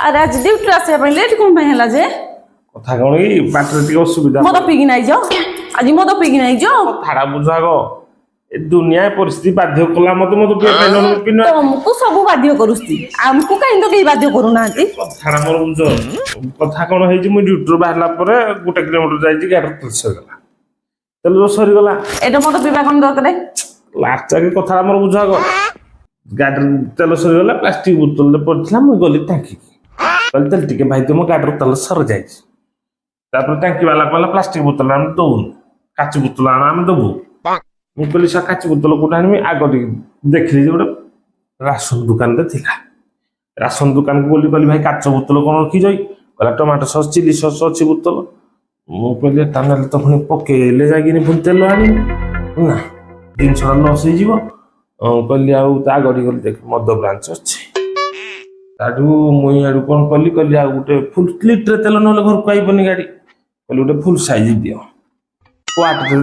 ଆରେ ଆଜି ଡ୍ୟୁଟି ଆସିବା ପାଇଁ ଲେଟ୍ କଣ ପାଇଁ ହେଲା ଯେ? କଥା କଣ କି ବାଟରେ ଟିକେ ଅସୁବିଧା ମଦ ପିଇକି ନାଇଁ ଯାଅ ଆଜି ମଦ ପିଇକି ନାଇଁ ଯାଅ କଥାଟା ବୁଝ ଆଗ ଏ ଦୁନିଆ ପରିସ୍ଥିତି ବାଧ୍ୟ କଲା ମତେ ମତେ ପିଇବା ତମକୁ ସବୁ ବାଧ୍ୟ କରୁଛି ଆମକୁ କାହିଁ ତ କେହି ବାଧ୍ୟ କରୁନାହାନ୍ତି। କଥାଟା ମୋର ବୁଝ କଥା କଣ ହେଇଛି ମୁଁ ଡ୍ୟୁଟିରୁ ବାହାରିଲା ପରେ 1 କିଲୋମିଟର ଯାଇଛି ଗାଡିର ତେଲ ସରିଗଲା ତେଲ ସରିଗଲା ଏଇଟା ମଦ ପିଇବା କଣ ଦରକାର? ଲାଷ୍ଟ ଯାକେ କଥାଟା ମୋର ବୁଝ ଆଗ ଗାଡିରେ ତେଲ ସରିଗଲା ପ୍ଲାଷ୍ଟିକ ବୋତଲରେ ପଡିଥିଲା ମୁଁ ଗଲି ଟାଙ୍କିକି କହିଲି ତେଲ ଟିକେ ଭାଇ ମୋ ଗାଡିର ତେଲ ସରିଯାଇଛି ତାପରେ ଟାଙ୍କି ବାଲା କହିଲା ପ୍ଲାଷ୍ଟିକ ବୋତଲ ଆମେ ଦଉନୁ କାଚ ବୋତଲ ଆମେ ଦବୁ ମୁଁ କହିଲି ସେ କାଚ ବୋତଲ କୋଉଟା ଆଣିବି ଆଗ ଟିକେ ଦେଖିଲି ଯେ ଗୋଟେ ରାସନ ଦୋକାନରେ ଥିଲା ରାସନ ଦୋକାନକୁ ବୋଲି କହିଲି ଭାଇ କାଚ ବୋତଲ କଣ ରଖିଛ କହିଲା ଟମାଟୋ ସସ୍ ଚିଲି ସସ୍ ଅଛି ବୋତଲ ମୁଁ କହିଲି ତାହେଲେ ତ ପୁଣି ପକେଇଲେ ଯାଇକିନି ପୁଣି ତେଲ ଆଣିବି ନା ଜିନିଷଟା ଲସ୍ ହେଇଯିବ କହିଲି ଆଉ ତା ଗଡ଼ି ଗଲି ଦେଖ ମଦ ବ୍ରାଞ୍ଚ ଅଛି ତାଠୁ ମୁଇଁ ଆଡୁ କଣ କଲି ଆଉ ଗୋଟେ ଫୁଲ ଲିଟରେ ତେଲ ନହେଲେ ଘରକୁ ଆଇବନି ଗାଡି କହିଲି ଗୋଟେ ଫୁଲ ସାଇଜ ଦିଅ କ୍ୱାର୍ଟରେ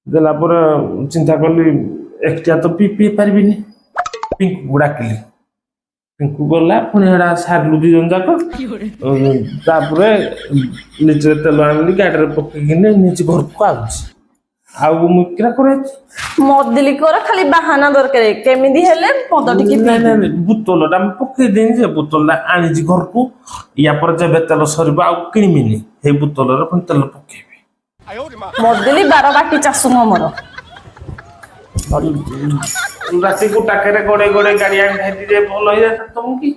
ଦେଲା ପରେ ଚିନ୍ତା କଲି ଏକଟିଆ ତ ପିଇ ପାରିବିନି ପିଙ୍କୁ ଡାକିଲି ପିଙ୍କୁ ଗଲା ପୁଣି ଏଟା ସାରିଲୁ 2 ଜଣ ଯାକ ତାପରେ ଲିଟରେ ତେଲ ଆଣିଲି ଗାଡିରେ ପକେଇକିନି ନିଜେ ଘରକୁ ଆଉଛି ଆଉ ମୁଁ କିରା କରେ ମଦିଲି କର ଖାଲି ବାହାନା ଦରକାର କେମିତି ହେଲେ ମଦ ଟିକେ ନାଇଁ ବୋତଲଟା ମୁଁ ପକେଇ ଦେଇନି ଯେ ବୋତଲଟା ଆଣିଛି ଘରକୁ ୟା ପରେ ଯେବେ ତେଲ ସରିବ ଆଉ କିଣିବିନି ସେଇ ବୋତଲରେ ପୁଣି ତେଲ ପକେଇବି ମଦିଲି 12 ବାଟି ଚାଷୁ ମୋର ରାତି 1 ଗଡେଇ ଗାଡି ଆଣି ଖାଇଛି ଯେ ଭଲ ହେଇଯାଇତା ତମକୁ କି